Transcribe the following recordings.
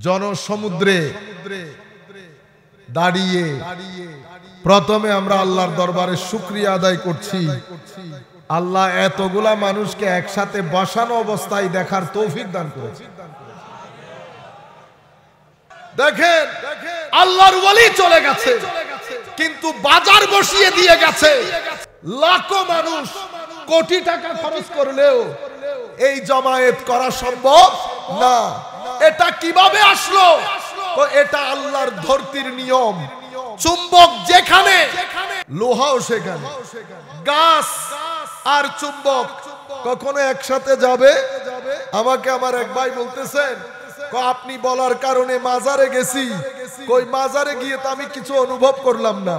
জনসমুদ্রে দাঁড়িয়ে প্রথমে আমরা আল্লাহর দরবারে শুকরিয়া আদায় করছি। আল্লাহ এতগুলা মানুষকে একসাথে বসানো অবস্থায় দেখার তৌফিক দান করেছে। দেখেন আল্লাহর ওয়ালি চলে গেছে, কিন্তু বাজার বসিয়ে দিয়ে গেছে। লাখো মানুষ কোটি টাকা খরচ করলেও এই জমায়েত করা সম্ভব না। এটা কিভাবে আসলো? তো এটা আল্লাহর ধরতির নিয়ম। চুম্বক যেখানে, লোহাও সেখানে। গাছ আর চুম্বক কখনো একসাথে যাবে? আমাকে আমার এক ভাই বলতেছেন, আপনি বলার কারণে মাজারে গেছি, কই মাজারে গিয়ে তো আমি কিছু অনুভব করলাম না।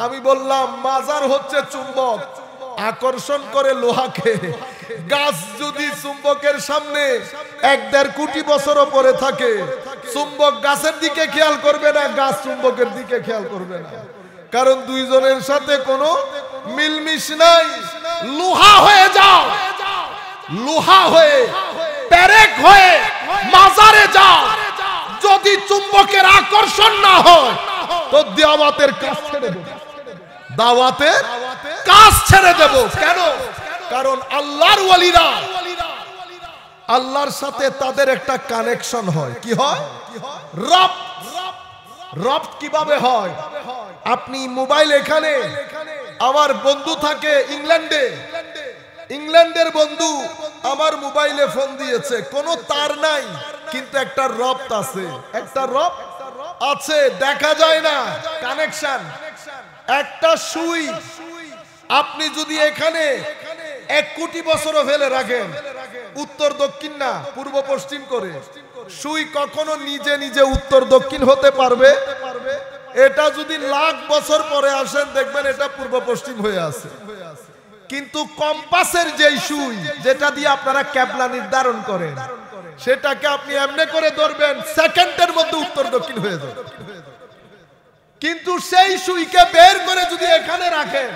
আমি বললাম মাজার হচ্ছে চুম্বক, আকর্ষণ করে লোহাকে। গাছ যদি চুম্বকের সামনে 1-1.5 কোটি বছরও পরে থাকে, চুম্বক গাছের দিকে খেয়াল করবে না, গাছ চুম্বকের দিকে খেয়াল করবে না, কারণ দুইজনের সাথে কোনো মিলমিশ নাই। লোহা হয়ে যাও, লোহা হয়ে পেরেক হয়ে মাজারে যাও, যদি চুম্বকের আকর্ষণ না হয় তো দাওয়াতের কাজ ছেড়ে দেব, দাওয়াতের কাজ ছেড়ে দেব। কেন? কারণ আল্লাহর ওয়ালিরা, আল্লাহর সাথে তাদের একটা কানেকশন হয়। কি হয়? রব। রব কিভাবে হয়? আপনি মোবাইল, এখানে আমার বন্ধু থাকে ইংল্যান্ডে, ইংল্যান্ডের বন্ধু আমার মোবাইলে ফোন দিয়েছে, কোনো তার নাই, কিন্তু একটা রব আছে, একটা রব আছে, দেখা যায় না, কানেকশন। একটা সুই আপনি যদি এখানে 1 কোটি বছরও ফেলে রাখেন, উত্তর দক্ষিণ না পূর্ব পশ্চিম করে, সুই কখনো নিজে নিজে উত্তর দক্ষিণ হতে পারবে? এটা যদি লাখ বছর পরে আসেন, দেখবেন এটা পূর্ব পশ্চিম হয়ে আছে। কিন্তু কম্পাসের যেই সুই, যেটা দিয়ে আপনারা ক্যাবলা নির্ধারণ করেন, সেটাকে আপনি এমনি করে ধরবেন, সেকেন্ডের মধ্যে উত্তর দক্ষিণ হয়ে যাবে। কিন্তু সেই সুইকে বের করে যদি এখানে রাখেন,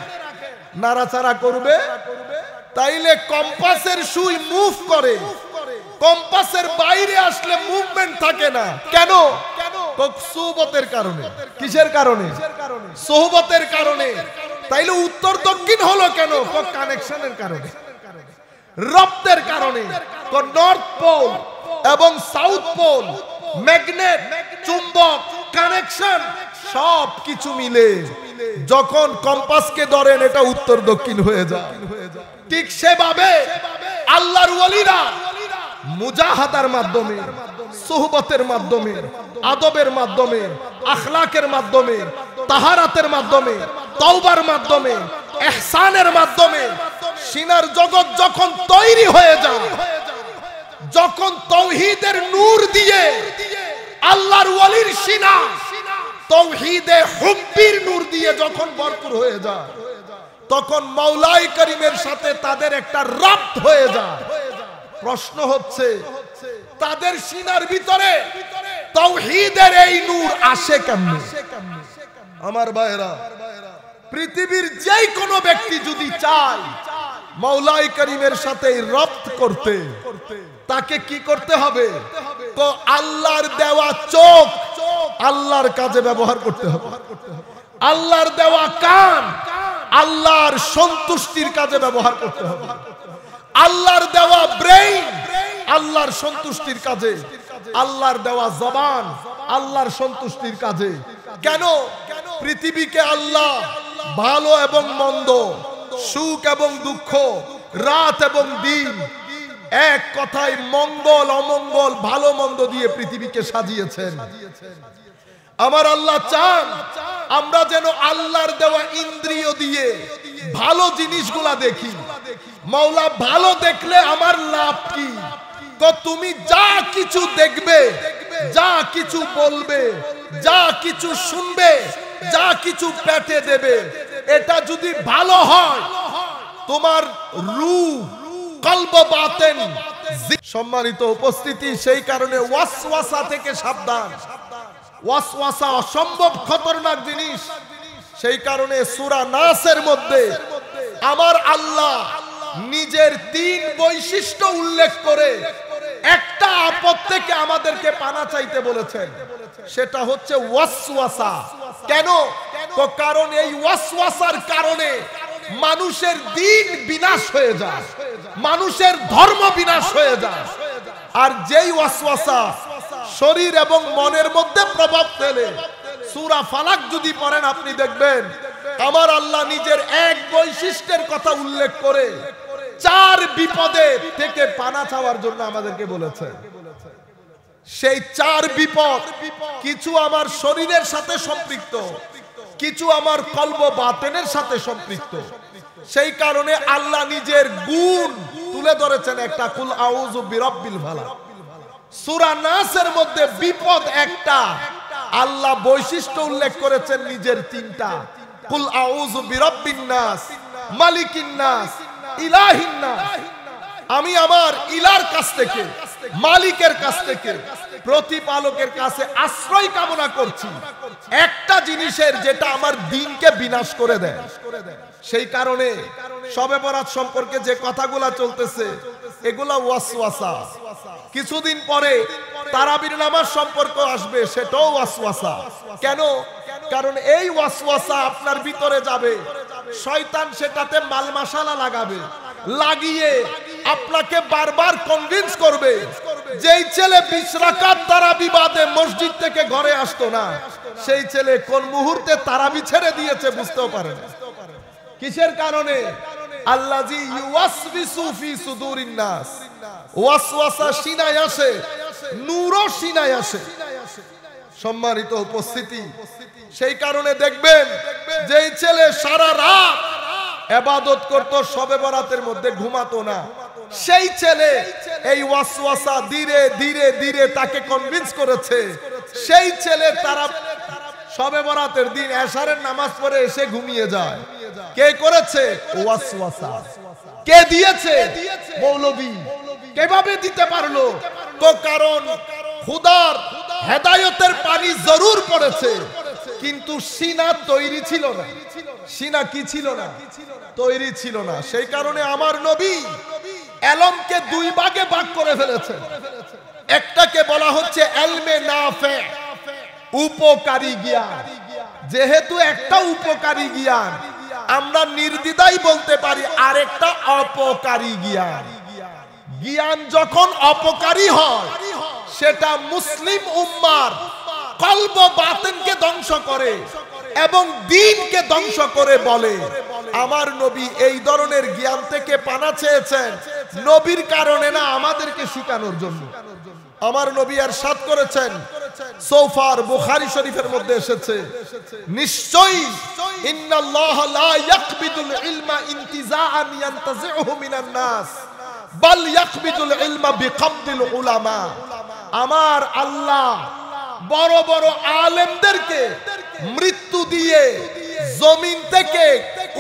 নাড়াচাড়া করবে, তাইলে কম্পাসের সুই মুভ করে, কম্পাসের বাইরে আসলে মুভমেন্ট থাকে না। কেন? সোহবতের কারণে। কিসের কারণে? সোহবতের কারণে। তাইলে উত্তর দক্ষিণ হলো কেন? কানেকশনের কারণে, রপ্তের কারণে। নর্থ পোল এবং সাউথ পোল, ম্যাগনেট, চুম্বক, কানেকশন সব কিছু মিলে যখন কম্পাসকে ধরেন, এটা উত্তর দক্ষিণ হয়ে যায়। ঠিক সেভাবে আল্লাহর ওয়ালিরা মুজাহাদার মাধ্যমে, সুহবতের মাধ্যমে, আদবের মাধ্যমে, আখলাকের মাধ্যমে, তাহারাতের মাধ্যমে, তওবার মাধ্যমে, ইহসানের মাধ্যমে সিনার জগৎ যখন তৈরি হয়ে যায়, যখন তাওহীদের নূর দিয়ে আল্লাহর ওয়ালির সিনা তাওহীদে হুব্বির নূর দিয়ে যখন ভরপুর হয়ে যায়, তখন মাওলাই করিমের সাথে তাদের একটা রাবত হয়ে যায়। প্রশ্ন হচ্ছে, তাদের সিনার ভিতরে তাওহীদের এই নূর আসে কেমনে? আমার ভাইরা, পৃথিবীর যেই কোনো ব্যক্তি যদি চায় মাওলাই করিমের সাথে রপ্ত করতে, তাকে কি করতে হবে? তো আল্লাহর দেওয়া চোখ আল্লাহর কাজে ব্যবহার করতে হবে, আল্লাহর দেওয়া কান আল্লাহর সন্তুষ্টির কাজে ব্যবহার করতে হবে, আল্লাহর দেওয়া ব্রেইন আল্লাহর সন্তুষ্টির কাজে, আল্লাহর দেওয়া জবান আল্লাহর সন্তুষ্টির কাজে। কেন? পৃথিবীকে আল্লাহ ভালো এবং মন্দ, সুখ এবং দুঃখ, রাত এবং দিন, এক কথায় মঙ্গল অমঙ্গল, ভালো মন্দ দিয়ে পৃথিবীকে সাজিয়েছেন। আমার আল্লাহ চান আমরা যেন আল্লাহর দেওয়া ইন্দ্রিয় দিয়ে ভালো জিনিসগুলা দেখি। মাওলা ভালো দেখলে আমার লাভ কি? তুমি যা কিছু দেখবে, যা কিছু বলবে, যা কিছু শুনবে, যা কিছু পেটে দেবে, এটা যদি ভালো হয়, তোমার রূহ, কলব, বাতেন। সম্মানিত উপস্থিতি, সেই কারণে ওয়াসওয়াসা থেকে সাবধান। ওয়াসওয়াসা অসম্ভব খতরনাক জিনিস। সেই কারণে সূরা নাসের মধ্যে আমার আল্লাহ নিজের 3 বৈশিষ্ট্য উল্লেখ করে একটা আপদ থেকে আমাদেরকে পানা চাইতে বলেছেন, সেটা হচ্ছে ওয়াসওয়াসা। কেন? তো কারণ এই ওয়াসওয়াসার কারণে মানুষের দিন বিনাশ হয়ে যায়, মানুষের ধর্ম বিনাশ হয়ে যায়। আর যেই ওয়াসওয়াসা শরীর এবং মনের মধ্যে প্রভাব ফেলে, সূরা ফালাক যদি পড়েন আপনি দেখবেন আমার আল্লাহ নিজের এক বৈশিষ্ট্যের কথা উল্লেখ করে 4 বিপদের থেকে পানা চাওয়ার জন্য আমাদেরকে বলেছেন। সেই 4 বিপদ কিছু আমার শরীরের সাথে সম্পৃক্ত, কিছু আমার কলব বাতেনের সাথে সম্পৃক্ত। সেই কারণে আল্লাহ নিজের গুণ তুলে ধরেছেন একটা, কুল আউযু বিরাব্বিল ফালাক। সূরা নাসের মধ্যে বিপদ একটা, আল্লাহ বৈশিষ্ট্য উল্লেখ করেছেন নিজের 3টা, কুল আউযু বিরাব্বিন নাস, মালিকিন নাস, ইলাহিন নাস। আমি আমার ইলার কাছ থেকে, মালিকের কাছ থেকে, প্রতিপালকের কাছে আশ্রয় কামনা করছি একটা জিনিসের, যেটা আমার দিনকে বিনাশ করে দেয়। সেই কারণে শবে বরাত সম্পর্কে যে কথাগুলা চলতেছে এগুলা ওয়াসওয়াসা। কিছুদিন পরে তারাবির নামাজ সম্পর্ক আসবে, সেটাও ওয়াসওয়াসা। কেন? কারণ এই ওয়াসওয়াসা আপনার ভিতরে যাবে, শয়তান সেটাতে মাল মশলা লাগাবে, লাগিয়ে আপনাকে বারবার কনভিন্স করবে। যেই ছেলে 20 রাকাত তারাবি বাদে মসজিদ থেকে ঘরে আসতো না, সেই ছেলে কোন মুহূর্তে তারাবি ছেড়ে দিয়েছে বুঝতেও পারে না। কিসের কারণে? আল্লাযী ইউওয়াসবিসু ফি সুদুরিন নাস। ওয়াসওয়াসা সিনায় আসে, নূরও সিনায় আসে। সম্মানিত উপস্থিতি, সেই কারণে দেখবেন যেই ছেলে সারা রাত ইবাদত করত, শবে বরাতের মধ্যে ঘুমাতো না, সেই ছেলে এই ওয়াসওয়াসা ধীরে ধীরে ধীরে তাকে কনভিন্স করেছে। সেই ছেলে তারা শবে বরাতের দিন এশারের নামাজ পড়ে এসে ঘুমিয়ে যায়। কে করেছে? ওয়াসওয়াসা। কে দিয়েছে? মৌলবী। কিভাবে দিতে পারলো? তো কারণ খোদার হেদায়েতের পানি জরুর পড়েছে, কিন্তু সিনা তৈরি ছিল না। সিনা কি ছিল না? তৈরি ছিল না। সেই কারণে আমার নবী এলমকে 2 ভাগে ভাগ করে ফেলেছেন। একটাকে বলা হচ্ছে ইলমে নাফে, উপকারী জ্ঞান। যেহেতু একটা উপকারী জ্ঞান, আমরা নির্দ্বিধায় বলতে পারি আরেকটা অপকারী জ্ঞান। জ্ঞান যখন অপকারী হয়, সেটা মুসলিম উম্মার কলব বাতিনকে ধ্বংস করে এবং দ্বীনকে ধ্বংস করে বলে। আমার নবী এই ধরনের জ্ঞান থেকে পানা চেয়েছেন, নবীর কারণে না, আমাদেরকে শিখানোর জন্য। আমার নবী ইরশাদ করেছেন, সৌফার বুখারী শরীফের মধ্যে এসেছে, নিশ্চয়ই ইন্নাল্লাহ লা ইয়াকবিদুল ইলমা ইনতিজাআন ইয়ানতাজিউহু মিনান নাস বাল ইয়াকবিদুল ইলমা বিকবদিল উলামা। আমার আল্লাহ বড় বড় আলেমদেরকে মৃত্যু দিয়ে জমিন থেকে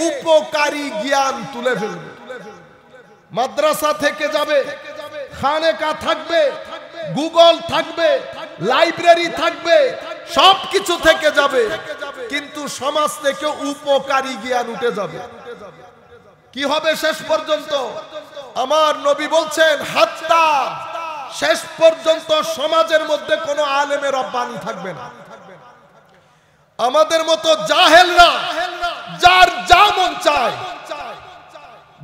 উপকারী জ্ঞান তুলে ফেলবে। মাদ্রাসা থেকে যাবে, খানেকা থাকবে, গুগল থাকবে, লাইব্রেরি থাকবে, সবকিছু থেকে যাবে, কিন্তু সমাজ থেকে উপকারী জ্ঞান উঠে যাবে। কি হবে শেষ পর্যন্ত? আমার নবী বলছেন, হাত্তা, শেষ পর্যন্ত সমাজের মধ্যে কোনো আলেমে রব্বানি থাকবে না। আমাদের মতো জাহেলরা যার যা মন চায়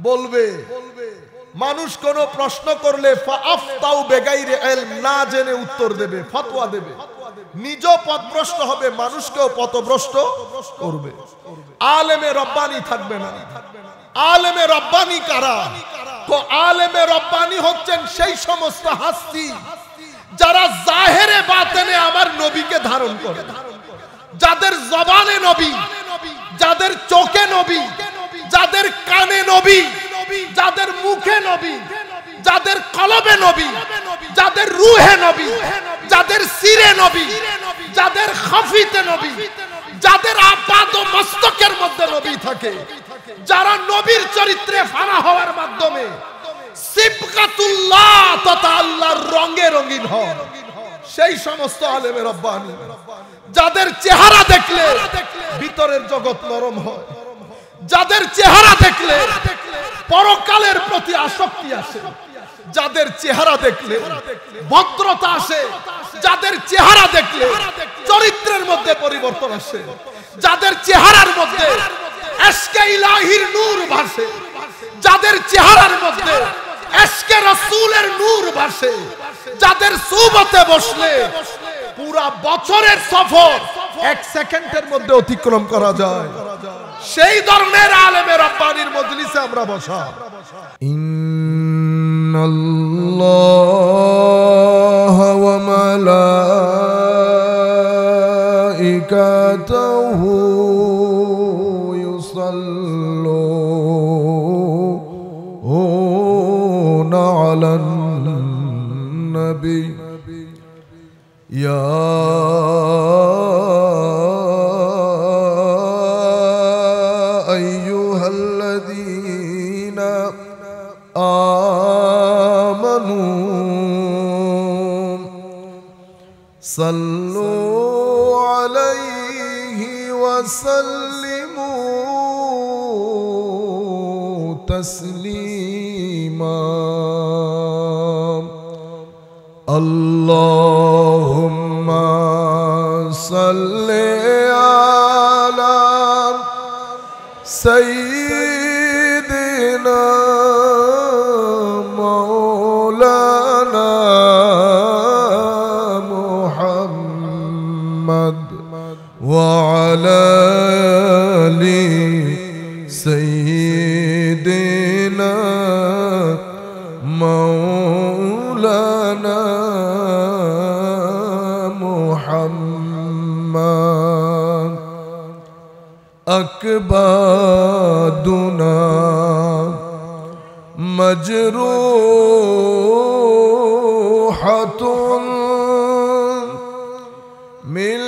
বলবে। মানুষ কোন প্রশ্ন করলে ফাআফতাউ বেগাইরে ইলম, না জেনে উত্তর দেবে, ফতোয়া দেবে, নিজ পথভ্রষ্ট হবে, মানুষকেও পথভ্রষ্ট করবে। আলেমে রব্বানি থাকবে না। আলেমে রব্বানি কারা? তো আলেমে রব্বানি হচ্ছেন সেই সমস্ত হাস্তি যারা জাহেরে বাতেনে আমার নবীকে ধারণ করে, যাদের জবানে নবী, যাদের চোখে নবী, যাদের কানে নবী, যাদের মুখে নবী, যাদের কলবে নবী, যাদের রুহে নবী, যাদের সিরে নবী, যাদের খাফিতে নবী, যাদের আপাত মস্তকের মধ্যে নবী থাকে, যারা নবীর চরিত্রে ফানা হওয়ার মাধ্যমে সিবগাতুল্লাহ তথা আল্লাহর রঙে রঙিন হন, সেই সমস্ত আলেমে রব্বানি, যাদের চেহারা দেখলে ভিতরের জগৎ নরম হয়, যাদের চেহারা দেখলে পরকালের প্রতি আসক্তি আসে, যাদের চেহারা দেখলে ভদ্রতা আসে, যাদের চেহারা দেখলে চরিত্রের মধ্যে পরিবর্তন আসে, যাদের চেহারার মধ্যে ইশকে ইলাহির নূর ভাসে, যাদের চেহারার মধ্যে ইশকে রাসূলের নূর ভাসে, যাদের সুহবতে বসলে পুরা বছরের সফর এক সেকেন্ডের মধ্যে অতিক্রম করা যায়, সেই ধরনের আলেমে রাব্বানির মজলিসে আমরা বসা। ইন্নাল্লাহা ওয়া মালাইকাতাহু ইউসাল্লুনা আলান নবী ইয়া আইয়ুহাল্লাযীনা আমানু সাল্লু আলাইহি ওয়া সাল্লিমু তাসলিমা। আল্লাহুম্মা সাল্লি আলা সাইয়্যিদিনা মাওলানা মুহাম্মদ ওয়া আলা আলি সাইয়্যিদিনা মাওলানা মুহাম্মদ। আকবাদুনা মজরুহাতুন মিন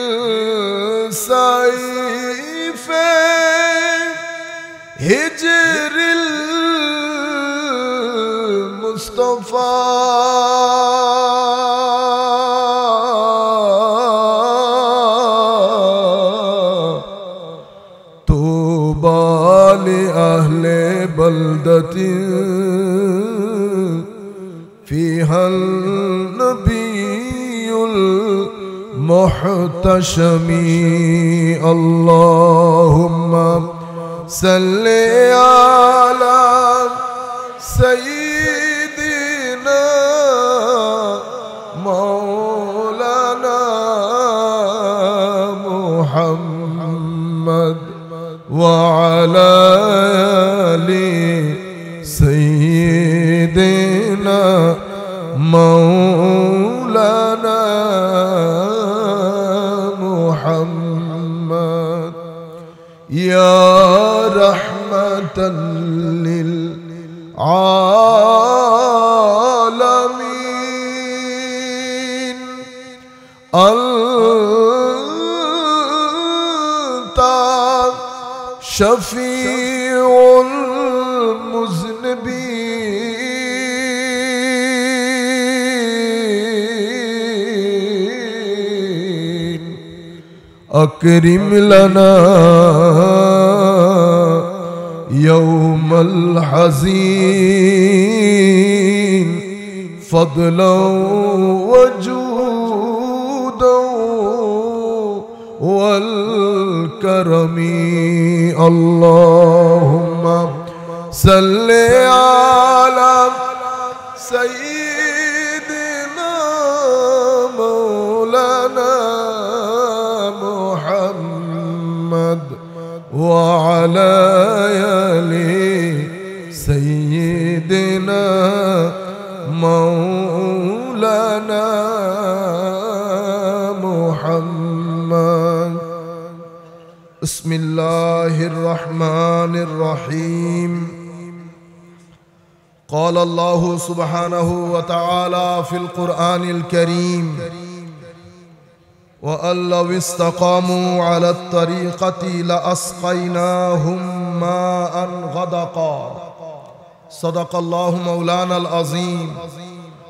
সাইফে হিজরিল মুস্তাফা। আহলে বলদতি ফিহাল নবিয়ুল মুহতাশমি। আল্লাহুম্মা সাল্লি আলা সাইয়্যিদিনা মাওলানা মুহাম্মদ ওয়া আলা আলি সাইয়্যিদিনা মাওলানা মুহাম্মদ। ইয়া রাহমাতাল লিল আলামিন আনতা শফিউল মুযনিবিন। আকরিম লানা ইয়াউমাল হাযিন ফাদলাও ওয়া জুদাও ওয়াল কারমি। আল্লাহুম্মা সাল্লি আলা সাইয়্যিদিনা মাওলানা মুহাম্মদ ওয়া আলা আলি সাইয়্যিদিনা মাওলানা মুহাম্মদ। বিসমিল্লাহির রহমানির রহিম। قال الله سبحانه وتعالى في القرآن الكريم وأن لو استقاموا على الطريقة لأسقيناهم ماء غدقا صدق الله مولانا العظيم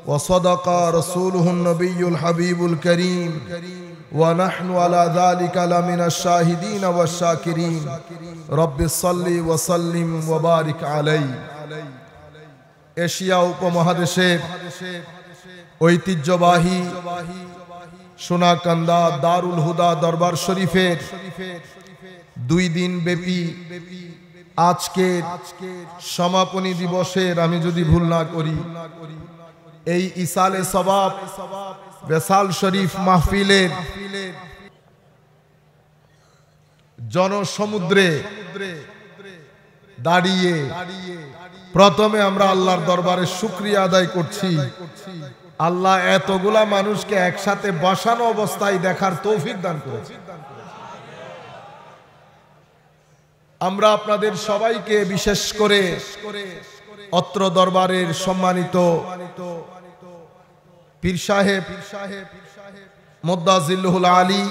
وصدق رسوله النبي الحبيب الكريم ونحن على ذلك لمن الشاهدين والشاكرين رب صل وسلم وبارك عليه। এশিয়া উপমহাদেশের ঐতিহ্যবাহী সোনাকান্দা দারুল হুদা দরবার শরীফের 2 দিন ব্যাপী আজকের সমাপনী দিবসের, আমি যদি ভুল না করি, এই ইসালে সওয়াব বেসাল শরীফ মাহফিলের জনসমুদ্রে দাঁড়িয়ে প্রথমে আমরা আল্লাহর দরবারে শুকরিয়া আদায় করছি। আল্লাহ এতগুলা মানুষকে একসাথে বসানো অবস্থায় দেখার তৌফিক দান করেছে। আমরা আপনাদের সবাইকে, বিশেষ করে অত্র দরবারের সম্মানিত পীর সাহেব মুদ্দাজিল্লুহুল আলী,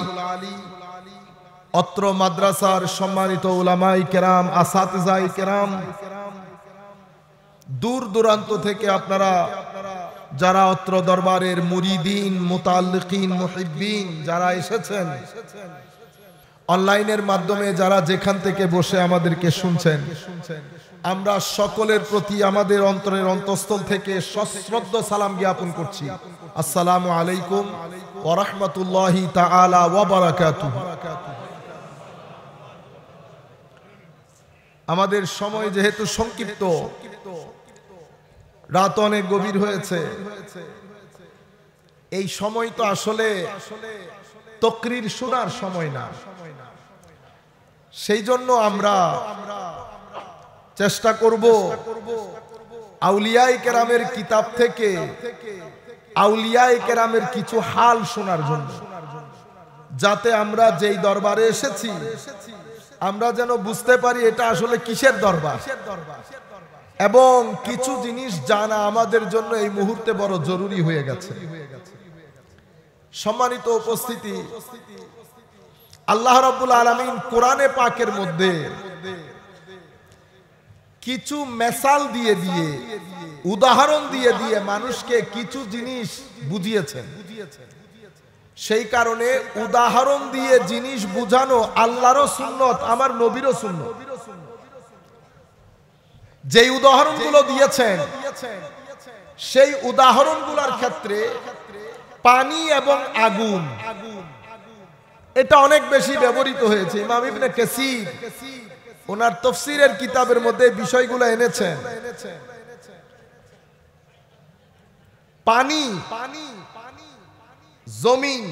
অত্র মাদ্রাসার সম্মানিত উলামায়ে কেরাম, আসাতিজায়ে কেরাম, দূর দূরান্ত থেকে আপনারা যারা অত্র দরবারের মুরিদিন, মুতাল্লিকিন, মুহিব্বিন যারা এসেছেন, অনলাইনের মাধ্যমে যারা যেখান থেকে বসে আমাদেরকে শুনছেন, আমরা সকলের প্রতি আমাদের অন্তরের অন্তঃস্থল থেকে সশ্রদ্ধ সালাম জ্ঞাপন করছি। আসসালামু আলাইকুম ওয়া রাহমাতুল্লাহি তাআলা ওয়া বারাকাতুহু। আমাদের সময় যেহেতু সংক্ষিপ্ত, রাত অনেক গভীর হয়েছে, এই সময় তো আসলে তাকরীর শোনার সময় না। সেই জন্য আমরা চেষ্টা করব আউলিয়ায়ে কেরামের কিতাব থেকে আউলিয়ায়ে কেরামের কিছু হাল শোনার জন্য, যাতে আমরা যেই দরবারে এসেছি আমরা যেন বুঝতে পারি এটা আসলে কিসের দরবার, এবং কিছু জিনিস জানা আমাদের জন্য এই মুহূর্তে বড় জরুরি হয়ে গেছে। সম্মানিত উপস্থিতি, আল্লাহ রাব্বুল আলামিন কোরআনে পাকের মধ্যে কিছু মেসাল দিয়ে দিয়ে, উদাহরণ দিয়ে দিয়ে মানুষকে কিছু জিনিস বুঝিয়েছেন। সেই কারণে উদাহরণ দিয়ে জিনিস বুঝানো আল্লাহরও সুন্নত, আমার নবীরও সুন্নত। যেই উদাহরণগুলো দিয়েছেন সেই উদাহরণগুলোর ক্ষেত্রে পানি এবং আগুন এটা অনেক বেশি ব্যবহৃত হয়েছে। ইমাম ইবনে কাসির ওনার তাফসীরের কিতাবের মধ্যে বিষয়গুলো এনেছেন। পানি, জমিন,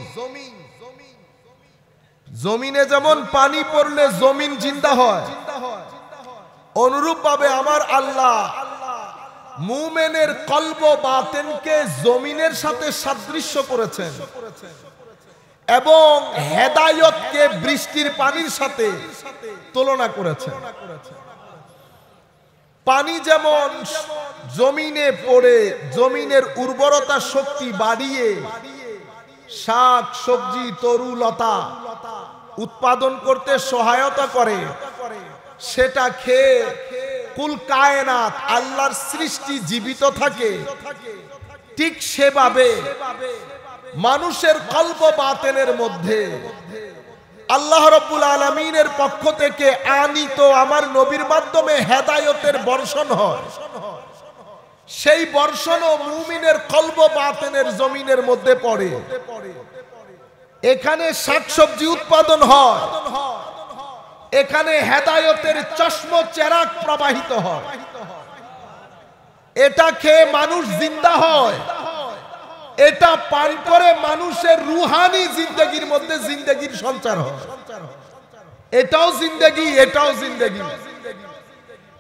জমিনে যেমন পানি পড়লে জমিন জিন্দা হয়, অনুরূপ ভাবে আমার আল্লাহ মুমিনের কলব বাতেনকে জমিনের সাথে সাদৃশ্য করেছেন এবং হেদায়েতকে বৃষ্টির পানির সাথে তুলনা করেছেন। পানি যেমন জমিনে পড়ে জমিনের উর্বরতা শক্তি বাড়িয়ে শাক সবজি তরুলতা উৎপাদন করতে সহায়তা করে, সেটা খেয়ে কুল কায়নাত আল্লাহর সৃষ্টি জীবিত থাকে, ঠিক সেভাবে মানুষের কলব বাতেনের মধ্যে আল্লাহ রাব্বুল আলামিনের পক্ষ থেকে আনিত আমার নবীর মাধ্যমে হেদায়েতের বর্ষণ হয়। সেই বর্ষণও মুমিনের কলব বাতেনের জমিনের মধ্যে পড়ে। এখানে শাকসবজি উৎপাদন হয়, এখানে হেদায়েতের চশমা চেরাগ প্রবাহিত হয়, এটা খেয়ে মানুষ জিন্দা হয়, এটা পান করে মানুষের রুহানি জিন্দেগির মধ্যে জিন্দেগির সঞ্চার হয়। এটাও জিন্দেগি, এটাও জিন্দেগি।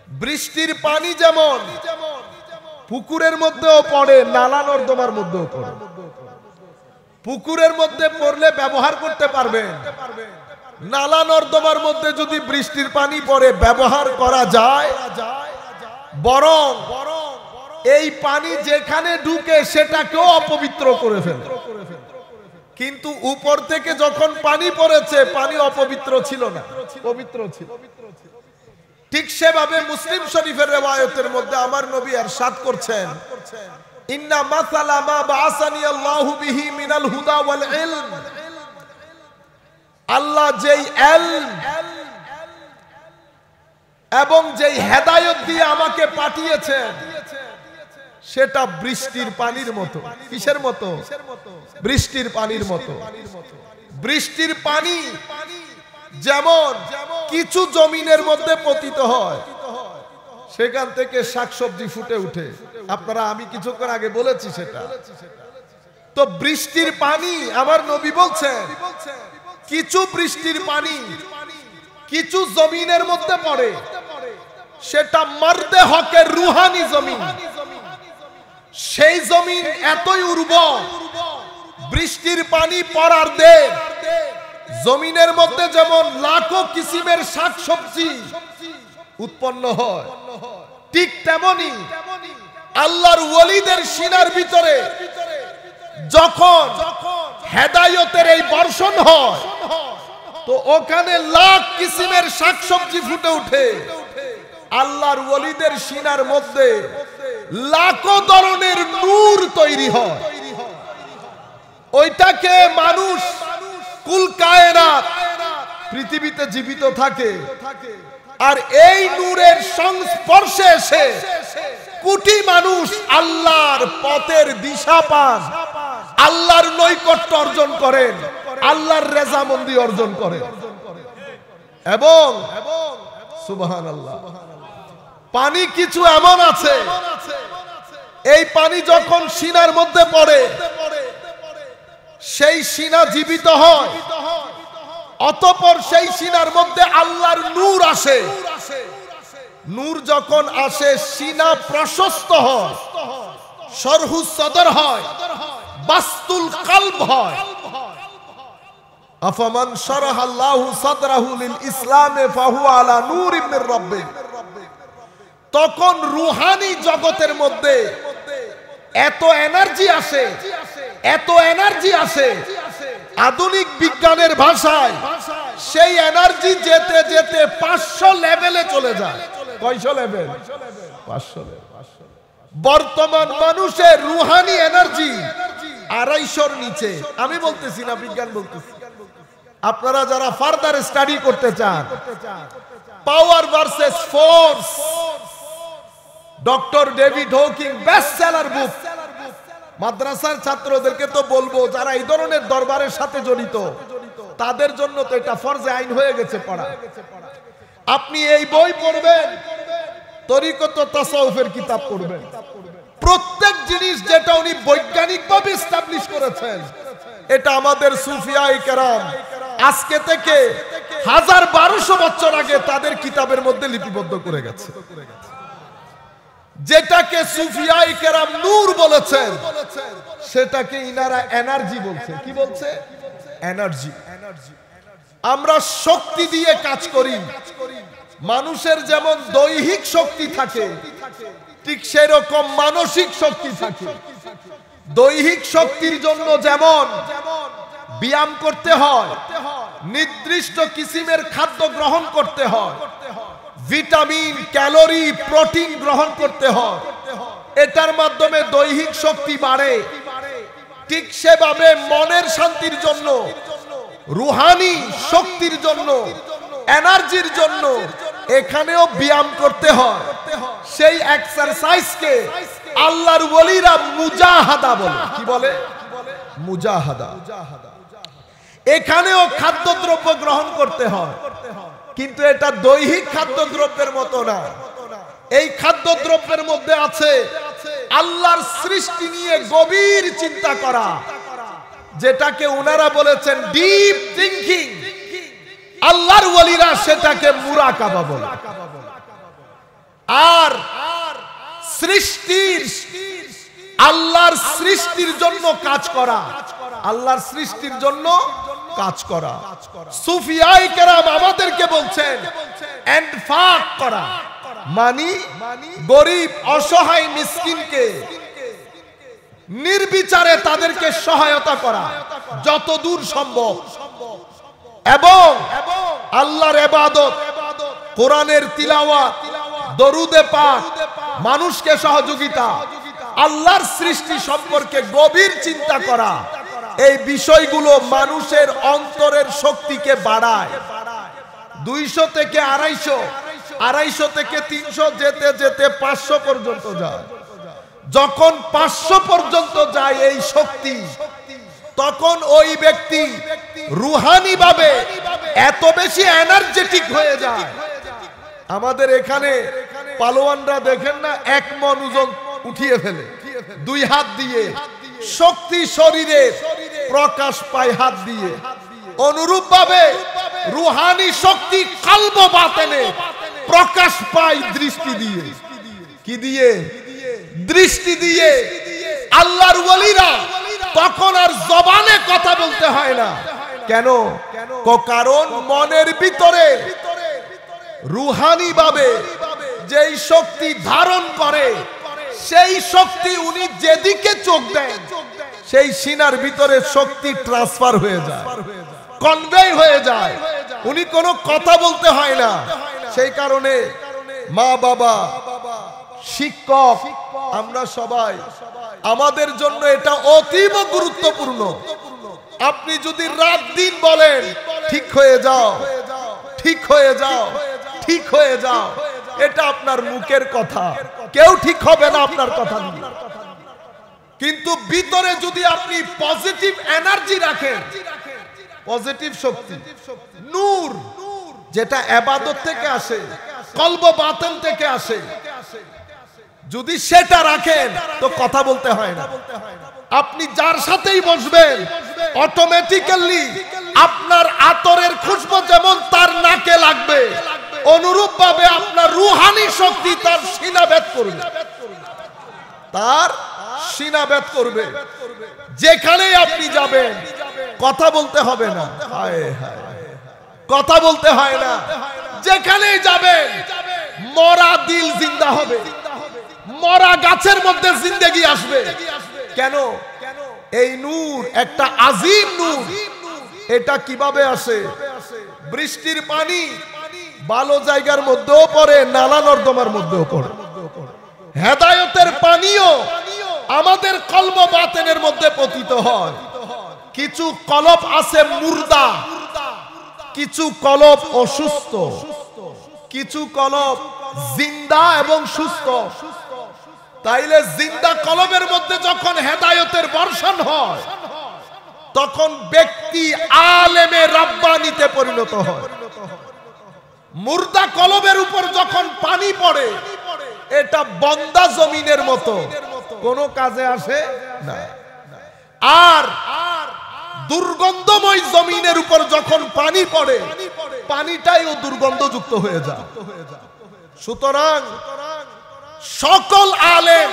বৃষ্টির পানি যেমন পুকুরের মধ্যেও পড়ে, নালা নর্দমার মধ্যেও পড়ে। পুকুরের মধ্যে পড়লে ব্যবহার করতে পারবেন, নালা নর্দমার মধ্যে যদি বৃষ্টির পানি পড়ে ব্যবহার করা যায়, বরং এই পানি যেখানে ঢুকে সেটাকেও অপবিত্র করে ফেলে। কিন্তু উপর থেকে যখন পানি পড়েছে পানি অপবিত্র ছিল না, পবিত্র ছিল। ঠিক সেভাবে মুসলিম শরীফের রিওয়ায়াতের মধ্যে আমার নবী ইরশাদ করছেন, ইন্না মাসালা মা বাআসানি আল্লাহু বিহি মিনাল হুদা ওয়াল ইলম, আল্লাহ যেই ইলম এবং যেই হেদায়েত দিয়ে আমাকে পাঠিয়েছেন সেটা বৃষ্টির পানির মতো। কিসের মতো? বৃষ্টির পানির মতো। বৃষ্টির পানি যেমন কিছু জমিনের মধ্যে পতিত হয়, সেখান থেকে শাকসবজি ফুটে উঠে। আপনারা আমি কিছুক্ষণ আগে বলেছি সেটা। তো বৃষ্টির পানি আমার নবী বলছেন, কিছু বৃষ্টির পানি কিছু জমিনের মধ্যে পড়ে, সেটা মর্দে হকের রুহানি জমিন। সেই জমিন এতই উর্বর, বৃষ্টির পানি পড়ার দের জমিনের মধ্যে যেমন লাখো কিসিমের শাকসবজি উৎপন্ন হয়, ঠিক তেমনি আল্লাহর ওয়ালিদের সিনার ভিতরে যখন হেদায়েতের এই বর্ষণ হয়, তো ওখানে লাখ কিসিমের শাকসবজি ফুটে উঠে। আল্লাহর ওয়ালিদের সিনার মধ্যে লাখো ধরনের নূর তৈরি হয়। ওইটাকে মানুষ কুল কায়নাত পৃথিবীতে জীবিত থাকে, আর এই নূরের সংস্পর্শে এসে কোটি মানুষ আল্লাহর পথের দিশা পান, আল্লাহর নৈকট্য অর্জন করেন, আল্লাহর রেজামন্দি অর্জন করেন। এবং সুবহানাল্লাহ, পানি কিছু এমন আছে, এই পানি যখন সিনার মধ্যে পড়ে, সেই সিনা জীবিত হয়, অতঃপর সেই সিনার মধ্যে আল্লাহর নূর আসে। নূর যখন আসে, সিনা প্রশস্ত হয়, শরহু সদর হয়, বাস্তুল কলব হয়। আফামান শারাহাল্লাহু সাদরাহু লিল ইসলামে ফাহুয়া আলা নূরিম মির রাব্বিহ। তখন রুহানি জগতের মধ্যে এত এনার্জি আসে, এত এনার্জি আসে, আধুনিক বিজ্ঞানের ভাষায় সেই এনার্জি যেতে যেতে 500 লেভেলে চলে যায়। কয়শো লেভেল? 500 লেভেল। বর্তমান মানুষের রুহানি এনার্জি 250-র নিচে। আমি বলতেছি না, বিজ্ঞান বলতেছি। আপনারা যারা ফার্দার স্টাডি করতে চান, power versus force, doctor David Hawking best seller book. মাদ্রাসার ছাত্রদেরকে তো বলবো, যারা এই ধরনের দরবারের সাথে জড়িত, তাদের জন্য তো এটা ফরজে আইন হয়ে গেছে পড়া। আপনি এই বই পড়বেন, তরিকত তাসাউফের কিতাব পড়বেন। প্রত্যেক জিনিস যেটা উনি বৈজ্ঞানিকভাবে এস্টাবলিশ করেছেন, এটা আমাদের সুফিয়ায়ে কেরাম আজকে থেকে 1200 বছর আগে তাদের কিতাবের মধ্যে লিপিবদ্ধ করে গেছে। যেটাকে সুফিয়ায়ে কেরাম নূর বলেছেন, সেটাকে ইনারা এনার্জি বলছে। কি বলছে? এনার্জি। আমরা শক্তি দিয়ে কাজ করি। মানুষের যেমন দৈহিক শক্তি থাকে, ঠিক সেরকম মানসিক শক্তি থাকে। দৈহিক শক্তির জন্য যেমন ব্যায়াম করতে হয়, নির্দিষ্ট কিসিমের খাদ্য গ্রহণ করতে হয়, ভিটামিন, ক্যালোরি, প্রোটিন গ্রহণ করতে হয়, এটার মাধ্যমে দৈহিক শক্তি বাড়ে। ঠিক সেভাবে মনের শান্তির জন্য, রুহানি শক্তির জন্য, এনার্জির জন্য এখানেও ব্যায়াম করতে হয়। সেই এক্সারসাইজকে আল্লাহর ওয়ালিরা মুজাহাদা বলে। কি বলে? মুজাহাদা। এখানেও খাদ্যদ্রব্য গ্রহণ করতে হয়, কিন্তু এটা দৈহিক খাদ্যদ্রব্যের মতো না। এই খাদ্যদ্রব্যের মধ্যে আছে আল্লাহর সৃষ্টি নিয়ে গভীর চিন্তা করা, যেটাকে ওনারা বলেছেন ডিপ থিংকিং। আল্লাহর ওয়ালিরা সেটাকে মুরাকাবা বলে। আর সৃষ্টির, আল্লাহর সৃষ্টির জন্য কাজ করা, আল্লাহর সৃষ্টির জন্য কাজ করা। সুফিয়ায়ে কেরাম আমাদেরকে বলছেন ইনফাক করা, মানি গরিব, অসহায়, মিসকিনকে নির্বিচারে তাদেরকে সহায়তা করা যতদূর সম্ভব, এবং আল্লাহর ইবাদত, কোরআনের তিলাওয়াত, দরুদে পাক, মানুষকে সহযোগিতা, আল্লাহর সৃষ্টি সম্পর্কে গভীর চিন্তা করা। এই বিষয়গুলো মানুষের অন্তরের শক্তিকে বাড়ায়। 200 থেকে 250, 250 থেকে 300, যেতে যেতে 500 পর্যন্ত যায়। যখন 500 পর্যন্ত যায় এই শক্তি, তখন ওই ব্যক্তি রুহানি ভাবে এত বেশি এনার্জেটিক হয়ে যায়। আমাদের এখানে পালোয়ানরা দেখেন না, 1 মণ ওজন উঠিয়ে ফেলে 2 হাত দিয়ে, শক্তি শরীরে প্রকাশ পায় হাত দিয়ে। অনুরূপ ভাবে রুহানি শক্তি কলব বাতেনে প্রকাশ পায় দৃষ্টি দিয়ে। কি দিয়ে? দৃষ্টি দিয়ে। আল্লাহর ওয়ালিরা তখন আর জবানে কথা বলতে হয় না। কেন? কারণ মনের ভিতরে রুহানি ভাবে যেই শক্তি ধারণ করে, সেই শক্তি উনি যেদিকে চোখ দেন সেই সিনার ভিতরে শক্তি ট্রান্সফার হয়ে যায়, কনভে হয়ে যায়। উনি কোনো কথা বলতে হয় না। সেই কারণে মা বাবা, শিক্ষক, আমরা সবাই, আমাদের জন্য এটা অতীব গুরুত্বপূর্ণ। আপনি যদি রাত দিন বলেন ঠিক হয়ে যাও, ঠিক হয়ে যাও, ঠিক হয়ে যাও, এটা আপনার মুখের কথা, কেউ ঠিক হবে না আপনার কথা দিয়ে। কিন্তু ভিতরে যদি আপনি পজিটিভ এনার্জি রাখেন, পজিটিভ শক্তি, নূর, যেটা ইবাদত থেকে আসে, কলব বাতিন থেকে আসে, যদি সেটা রাখেন তো কথা বলতে হয় না। আপনি যার সাথেই বসবেন অটোমেটিক্যালি আপনার আতরের খুশবু যেমন তার নাকে লাগবে, অনুরূপ ভাবে আপনার রুহানি শক্তি তার সিনা ভেদ করবে, তার সিনা ভেদ করবে। যেখানেই আপনি যাবেন কথা বলতে হবে না, হায় হায়, কথা বলতে হয় না। যেখানেই যাবেন মরা দিল জিন্দা হবে, মরা গাছের মধ্যে জিন্দেগি আসবে। কেন? এই নূর একটা আজিম নূর। এটা কিভাবে আসে? বৃষ্টির পানি ভালো জায়গার মধ্যেও পড়ে, নালা নর্দমার মধ্যেও পড়ে। হেদায়েতের পানিও আমাদের কলব বাতেনের মধ্যে পতিত হয়। কিছু কলব আছে মুর্দা, কিছু কলব অসুস্থ, কিছু কলব জিন্দা এবং সুস্থ। তাইলে জিন্দা কলবের মধ্যে যখন হেদায়েতের বর্ষণ হয়, তখন ব্যক্তি আলেমে রাব্বানীতে পরিণত হয়। মুর্দা কলবের উপর যখন পানি পড়ে, এটা বন্দা জমিনের মতো, কোনো কাজে আসে না। আর দুর্গন্ধময় জমিনের উপর যখন পানি পড়ে, পানিটাইও দুর্গন্ধযুক্ত হয়ে যায়। সুতরাং সকল আলেম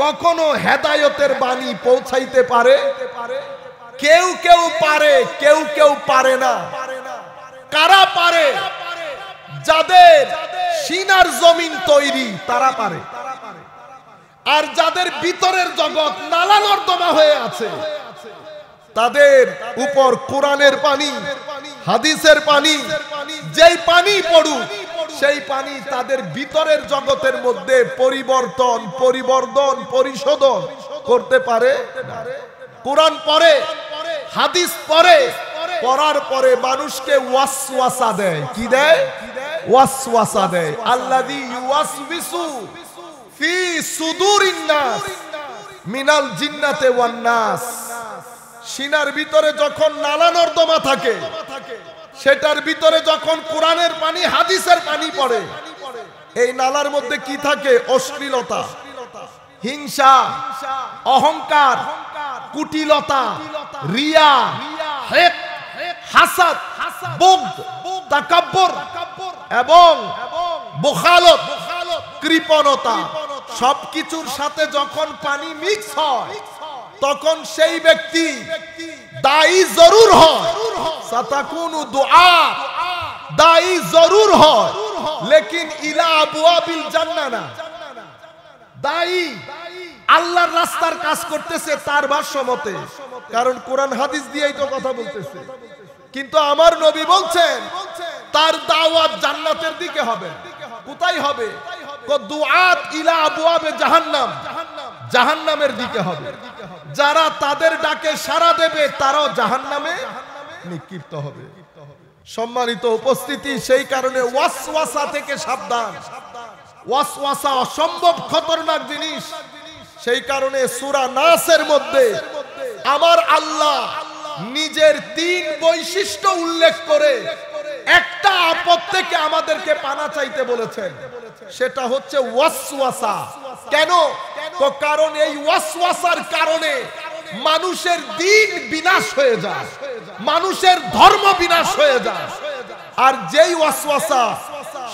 কখনো হেদায়েতের বাণী পৌঁছাইতে পারে, কেউ কেউ পারে, কেউ কেউ পারে না। কারা পারে? যাদের সিনার জমিন তৈরি তারা পারে। আর যাদের ভিতরের জগৎ নালা নর্দমা হয়ে আছে, তাদের উপর কোরআনের পানি, হাদিসের পানি, যেই পানি পড়ুক, সেই পানি তাদের ভিতরের জগতের মধ্যে পরিবর্তন, পরিবর্ধন, পরিশোধন করতে পারে। কোরআন পড়ে, হাদিস পড়ে, পড়ার পরে মানুষকে ওয়াসওয়াসা দেয়। কি দেয়? ওয়াসওয়াসা দেয়। আল্লাযী ইউওয়াসবিসু ফি সুদুরিন নাস মিনাল জিন্নাতি ওয়ান নাস। সিনার ভিতরে যখন নালা নর্দমা থাকে, সেটার ভিতরে যখন কোরআনের পানি, হাদিসের পানি পড়ে, এই নালার মধ্যে কি থাকে? অশ্লীলতা, হিংসা, অহংকার, কুটিলতা, রিয়া, হেক, হাসাদ, বুগদ, তাকাব্বুর এবং বুখালত, কৃপণতা, সবকিছুর সাথে যখন পানি মিক্স হয়, তখন সেই ব্যক্তি দায়ী জরুর হয়। সাতাকুনু দুআ, দায়ী জরুর হয়, লেকিন ইলা আবওয়াবিল জান্নাহ না। দায়ী আল্লাহর রাস্তার কাজ করতেছে তার ভাষ্য মতে, কারণ কোরআন হাদিস দিয়েই তো কথা বলতেছে। কিন্তু আমার নবী বলছেন তার দাওয়াত জান্নাতের দিকে হবে। কোথায় হবে? দুআত ইলা আবওয়াবে জাহান্নাম, জাহান্নামের দিকে হবে। যারা তাদের ডাকে সাড়া দেবে তারাও জাহান্নামে নিক্ষিপ্ত হবে। সম্মানিত উপস্থিতি, সেই কারণে ওয়াসওয়াসা থেকে সাবধান। ওয়াসওয়াসা অসম্ভব খতরনাক জিনিস। সেই কারণে সূরা নাসের মধ্যে আমার আল্লাহ নিজের 3 বৈশিষ্ট্য উল্লেখ করে একটা আপদ থেকে আমাদেরকে পানা চাইতে বলেছেন, সেটা হচ্ছে ওয়াসওয়াসা। কেন? কারণ এই ওয়াসওয়াসার কারণে মানুষের দিন বিনাশ হয়ে যায়, মানুষের ধর্ম বিনাশ হয়ে যায়। আর যেই ওয়াসওয়াসা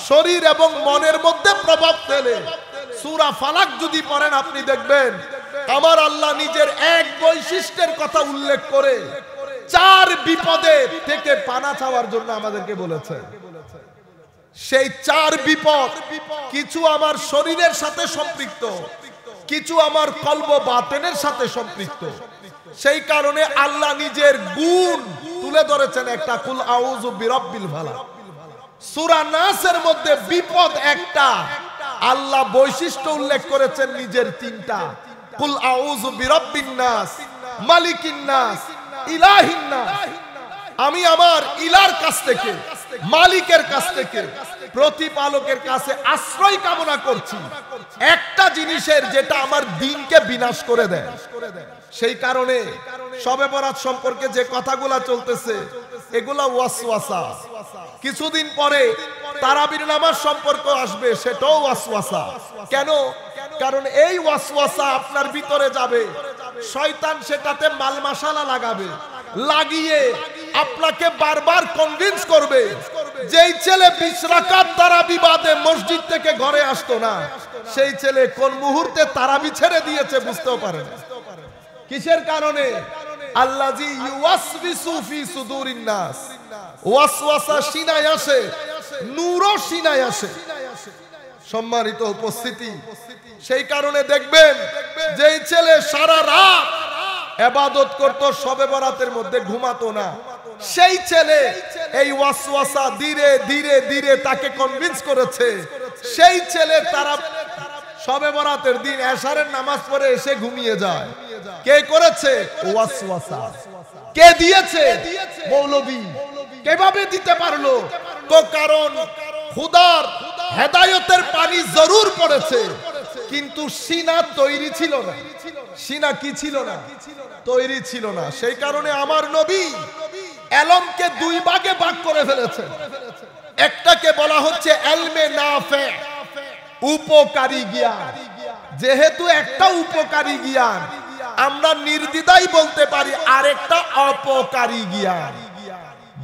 শরীর এবং মনের মধ্যে প্রভাব ফেলে, সূরা ফালাক যদি পড়েন আপনি দেখবেন আমার আল্লাহ নিজের এক বৈশিষ্ট্যের কথা উল্লেখ করে 4 বিপদে থেকে পানা চাওয়ার জন্য আমাদেরকে বলেছে। সেই 4 বিপদ কিছু আমার শরীরের সাথে সম্পৃক্ত, কিছু আমার কলব বাতেনের সাথে সম্পৃক্ত। সেই কারণে আল্লাহ নিজের গুণ তুলে ধরেছেন একটা, কুল আউযু বিরাব্বিল ফালাক। সূরা নাসের মধ্যে বিপদ একটা, আল্লাহ বৈশিষ্ট্য উল্লেখ করেছেন নিজের 3টা, কুল আউযু বিরাব্বিন নাস, মালিকিন নাস, ইলাহিন নাস। আমি আমার ইলার কাছ থেকে, মালিকের কাছ থেকে, প্রতিপালকের কাছে আশ্রয় কামনা করছি একটা জিনিসের, যেটা আমার দিনকে বিনাশ করে দেয়। সেই কারণে শবে বরাত সম্পর্কে যে কথাগুলা চলতেছে এগুলা ওয়াসওয়াসা। কিছুদিন পরে তারাবির নামাজ সম্পর্ক আসবে, সেটাও ওয়াসওয়াসা। কেন? কারণ এই ওয়াসওয়াসা আপনার ভিতরে যাবে, শয়তান সেটাতে মাল মশলা লাগাবে, লাগিয়ে আপনাকে বারবার কনভিন্স করবে। যেই ছেলে 20 রাকাত তারাবি বাদে মসজিদ থেকে ঘরে আসতো না, সেই ছেলে কোন মুহূর্তে তারাবি ছেড়ে দিয়েছে বুঝতেও পারে না। কিসের কারণে? আল্লাযী ইউওয়াসবিসু ফি সুদুরিন নাস। ওয়াসওয়াসা সিনায় আসে, নূরও সিনায় আসে। সম্মানিত উপস্থিতি, সেই কারণে দেখবেন যেই ছেলে সারা রাত ইবাদত করত, শবে বরাতের মধ্যে ঘুমাতো না, সেই ছেলে এই ওয়াসওয়াসা ধীরে ধীরে ধীরে তাকে কনভিন্স করেছে। সেই ছেলে তারা শবে বরাতের দিন এশারের নামাজ পড়ে এসে ঘুমিয়ে যায়। কে করেছে? ওয়াসওয়াসা। কে দিয়েছে? মৌলবী। কিভাবে দিতে পারলো? তো কারণ খোদার হেদায়েতের পানি জরুর পড়েছে, কিন্তু সিনা তৈরি ছিল না। সিনা কি ছিল না? তৈরি ছিল না। সেই কারণে আমার নবী এলমকে 2 ভাগে ভাগ করে ফেলেছেন। একটাকে বলা হচ্ছে ইলমে নাফে, উপকারী জ্ঞান। যেহেতু একটা উপকারী জ্ঞান, আমরা নির্দ্বিধায় বলতে পারি আরেকটা অপকারী জ্ঞান।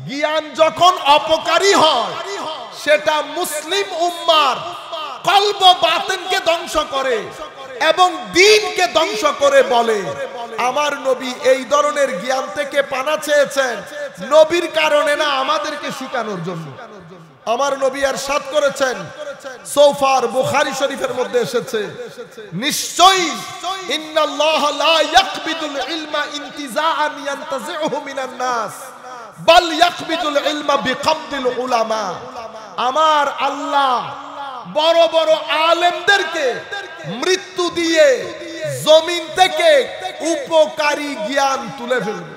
জ্ঞান যখন অপকারী হয়, সেটা মুসলিম উম্মার কলব বাতিনকে ধ্বংস করে এবং দ্বীনকে ধ্বংস করে বলে। আমার নবী এই ধরনের জ্ঞান থেকে পানা চেয়েছেন, নবীর কারণে না, আমাদেরকে শিখানোর জন্য। আমার নবী ইরশাদ করেছেন, সৌফার বুখারী শরীফের মধ্যে এসেছে, নিশ্চয়ই ইন্নাল্লাহ লা ইয়াকবিদুল ইলমা ইনতিজাআন ইয়ানতাজিউহু মিনান নাস বাল ইয়াকবিদুল ইলমা বিকবদিল উলামা। আমার আল্লাহ বড় বড় আলেমদেরকে মৃত্যু দিয়ে জমিন থেকে উপকারী জ্ঞান তুলে ফেলবে।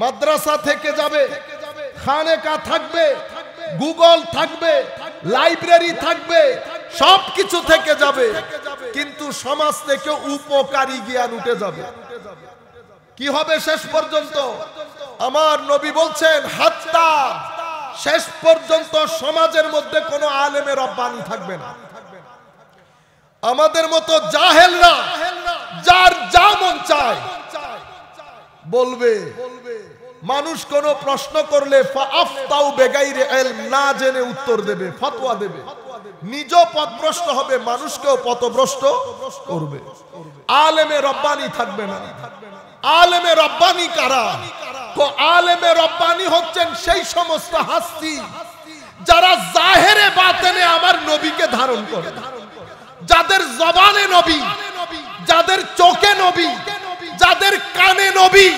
মাদ্রাসা থেকে যাবে, খানেকা থাকবে, গুগল থাকবে, লাইব্রেরি থাকবে, সবকিছু থেকে যাবে, কিন্তু সমাজ থেকে উপকারী জ্ঞান উঠে যাবে। কি হবে শেষ পর্যন্ত? আমার নবী বলছেন, হাত্তা, শেষ পর্যন্ত সমাজের মধ্যে কোনো আলেমে রব্বানি থাকবে না। আমাদের মতো জাহেলরা যার যা মন চায় বলবে। মানুষ কোন প্রশ্ন করলে ফাআফতাউ বেগাইরে ইলম, না জেনে উত্তর দেবে, ফতোয়া দেবে, নিজ পথভ্রষ্ট হবে, মানুষকেও পথভ্রষ্ট করবে। আলেমে রব্বানি থাকবে না। আলেমে রব্বানি কারা? তো আলেমে রব্বানি হচ্ছেন সেই সমস্ত হাস্তি যারা জাহেরে বাতেনে আমার নবীকে ধারণ করে, যাদের জবানে নবী, যাদের চোখে নবী, যাদের কানে নবী,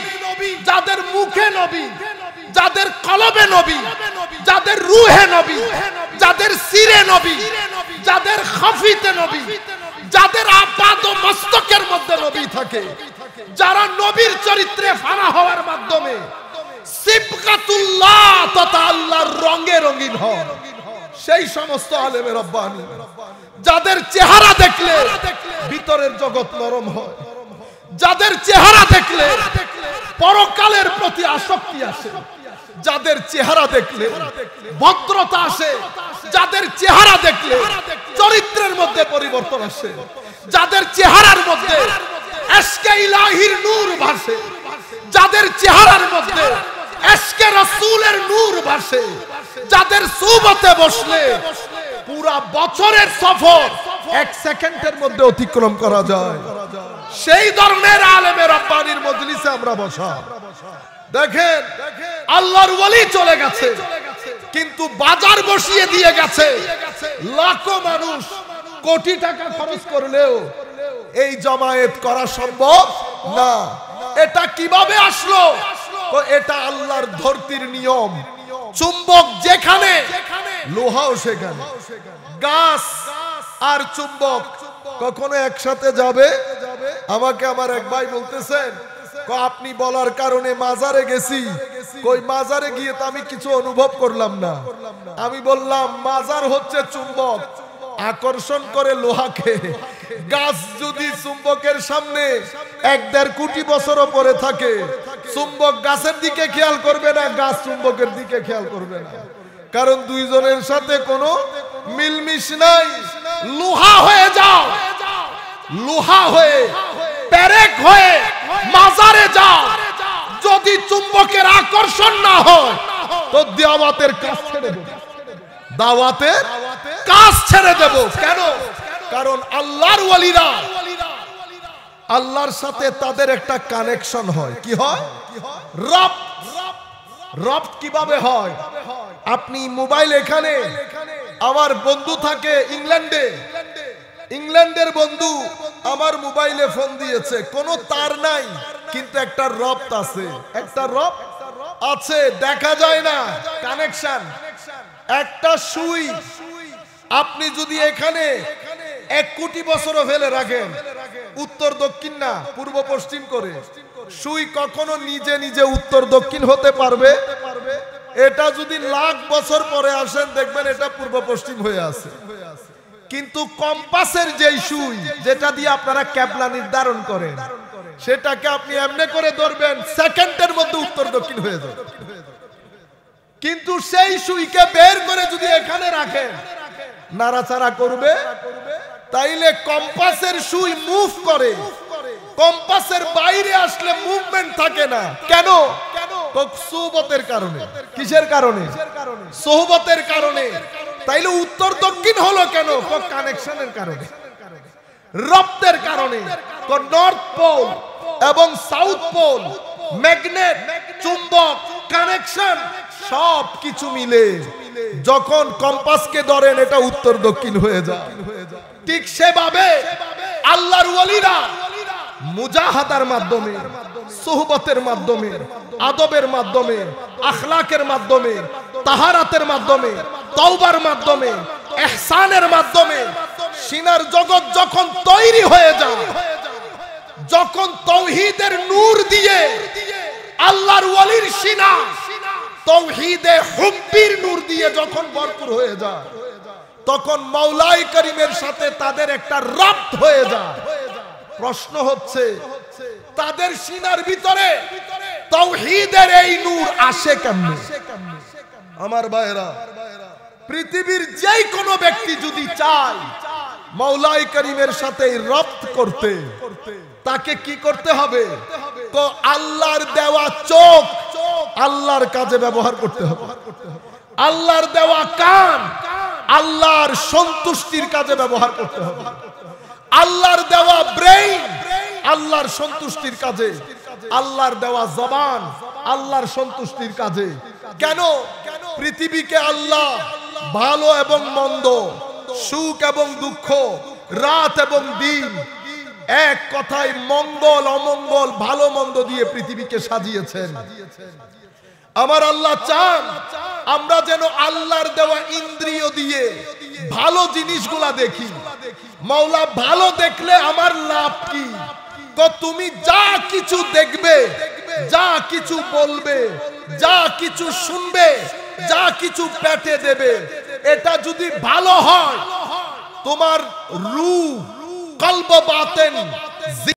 যাদের মুখে নবী, যাদের কলবে নবী, যাদের রুহে নবী, যাদের সিরে নবী, যাদের খাফিতে নবী, যাদের আপাদ মস্তকের মধ্যে নবী থাকে, যারা নবীর চরিত্রে ফানা হওয়ার মাধ্যমে সিবগাতুল্লাহ তথা আল্লাহর রঙে রঙিন হন, সেই সমস্ত আলেমে রব্বানি যাদের চেহারা দেখলে ভিতরের জগৎ নরম হয়, যাদের চেহারা দেখলে পরকালের প্রতি আসক্তি আসে, যাদের চেহারা দেখলে ভদ্রতা আসে, যাদের চেহারা দেখলে চরিত্রের মধ্যে পরিবর্তন আসে, যাদের চেহারার মধ্যে এশকে ইলাহির নূর ভাসে, যাদের চেহারার মধ্যে এশকে রাসূলের নূর ভাসে, যাদের সুহবতে বসলে পুরা বছরের সফর এক সেকেন্ডের মধ্যে অতিক্রম করা যায়, সেই ধরনের আলেমে রাব্বানির মজলিসে আমরা বসা। দেখেন আল্লাহর ওয়ালি চলে গেছে, কিন্তু বাজার বসিয়ে দিয়ে গেছে। লাখো মানুষ কোটি টাকা খরচ করলেও এই জামায়াত করা সম্ভব না। এটা কিভাবে আসলো? তো এটা আল্লাহর ধরতির নিয়ম। চুম্বক যেখানে, লোহাও সেখানে। গাছ আর চুম্বক কখনো একসাথে যাবে? আমাকে আমার এক ভাই বলতেছেন, আপনি বলার কারণে মাজারে গেছি, কই মাজারে গিয়ে তো আমি কিছু অনুভব করলাম না। আমি বললাম মাজার হচ্ছে চুম্বক, আকর্ষণ করে লোহাকে। গাছ যদি চুম্বকের সামনে 1-1.5 কোটি বছরও পরে থাকে, চুম্বক গাছের দিকে খেয়াল করবে না, গাছ চুম্বকের দিকে খেয়াল করবে না, কারণ দুইজনের সাথে কোনো মিলমিশ নাই। লোহা হয়ে যাও, লোহা হয়ে পেরেক হয়ে মাজারে যাও, যদি চুম্বকের আকর্ষণ না হয় তো দাওয়াতের কাজ ছেড়ে দেব, দাওয়াতের কাজ ছেড়ে দেব। কেন? কারণ আল্লাহর ওয়ালিরা, আল্লাহর সাথে তাদের একটা কানেকশন হয়। কি হয়? রব। রব কিভাবে হয়? আপনি মোবাইল এখানে, আমার বন্ধু থাকে ইংল্যান্ডে, ইংল্যান্ডের বন্ধু আমার মোবাইলে ফোন দিয়েছে, কোনো তার নাই, কিন্তু একটা রব আছে, একটা রব আছে, দেখা যায় না, কানেকশন। একটা সুই আপনি যদি এখানে 1 কোটি বছরও ফেলে রাখেন, উত্তর দক্ষিণ না পূর্ব পশ্চিম করে, সুই কখনো নিজে নিজে উত্তর দক্ষিণ হতে পারবে? এটা যদি লাখ বছর পরে আসেন দেখবেন এটা পূর্ব পশ্চিম হয়ে আছে। কিন্তু কম্পাসের যেই সুই, যেটা দিয়ে আপনারা ক্যাবলা নির্ধারণ করেন, সেটাকে আপনি এমনি করে ধরবেন, সেকেন্ডের মধ্যে উত্তর দক্ষিণ হয়ে যাবে। কিন্তু সেই সুইকে বের করে যদি এখানে রাখেন, নাড়াচাড়া করবে, তাইলে কম্পাসের সুই মুভ করে, কম্পাসের বাইরে আসলে মুভমেন্ট থাকে না। কেন? সোহবতের কারণে। কিসের কারণে? সোহবতের কারণে। তাইলে উত্তর দক্ষিণ হলো কেন? কানেকশনের কারণে, রপ্তের কারণে। নর্থ পোল এবং সাউথ পোল, ম্যাগনেট, চুম্বক, কানেকশন সব কিছু মিলে যখন কম্পাসকে ধরেন এটা উত্তর দক্ষিণ হয়ে যায়। ঠিক সেভাবে আল্লাহর ওয়ালিরা মুজাহাদার মাধ্যমে, সুহবতের মাধ্যমে, আদবের মাধ্যমে, আখলাকের মাধ্যমে, তাহারাতের মাধ্যমে, তওবার মাধ্যমে, ইহসানের মাধ্যমে সিনার জগৎ যখন তৈরি হয়ে যায়, যখন তাওহীদের নূর দিয়ে আল্লাহর ওয়ালির সিনা তাওহীদে হুব্বির নূর দিয়ে যখন ভরপুর হয়ে যায়, তখন মাওলাই করিমের সাথে তাদের একটা রাবত হয়ে যায়। প্রশ্ন হচ্ছে তাদের সিনার ভিতরে তাওহীদের এই নূর আসে কেমনে? আমার ভাইরা, পৃথিবীর যেই কোনো ব্যক্তি যদি চায় মাওলাই করিমের সাথে রাবত করতে, তাকে কি করতে হবে? তো আল্লাহর দেওয়া চোখ আল্লাহর কাজে ব্যবহার করতে হবে, আল্লাহর দেওয়া কান আল্লাহর সন্তুষ্টির কাজে ব্যবহার করতে হবে, আল্লাহর দেওয়া ব্রেইন আল্লাহর সন্তুষ্টির কাজে, আল্লাহর দেওয়া জবান আল্লাহর সন্তুষ্টির কাজে। কেন? পৃথিবীকে আল্লাহ ভালো এবং মন্দ, সুখ এবং দুঃখ, রাত এবং দিন, এক কথায় মঙ্গল অমঙ্গল, ভালো মন্দ দিয়ে পৃথিবীকে সাজিয়েছেন। আমার আল্লাহ চান আমরা যেন আল্লাহর দেওয়া ইন্দ্রিয় দিয়ে ভালো জিনিসগুলা দেখি। মাওলা ভালো দেখলে আমার লাভ কি? তো তুমি যা কিছু দেখবে, যা কিছু বলবে, যা কিছু শুনবে, যা কিছু পেটে দেবে, এটা যদি ভালো হয় তোমার রূহ, কলব, বাতেন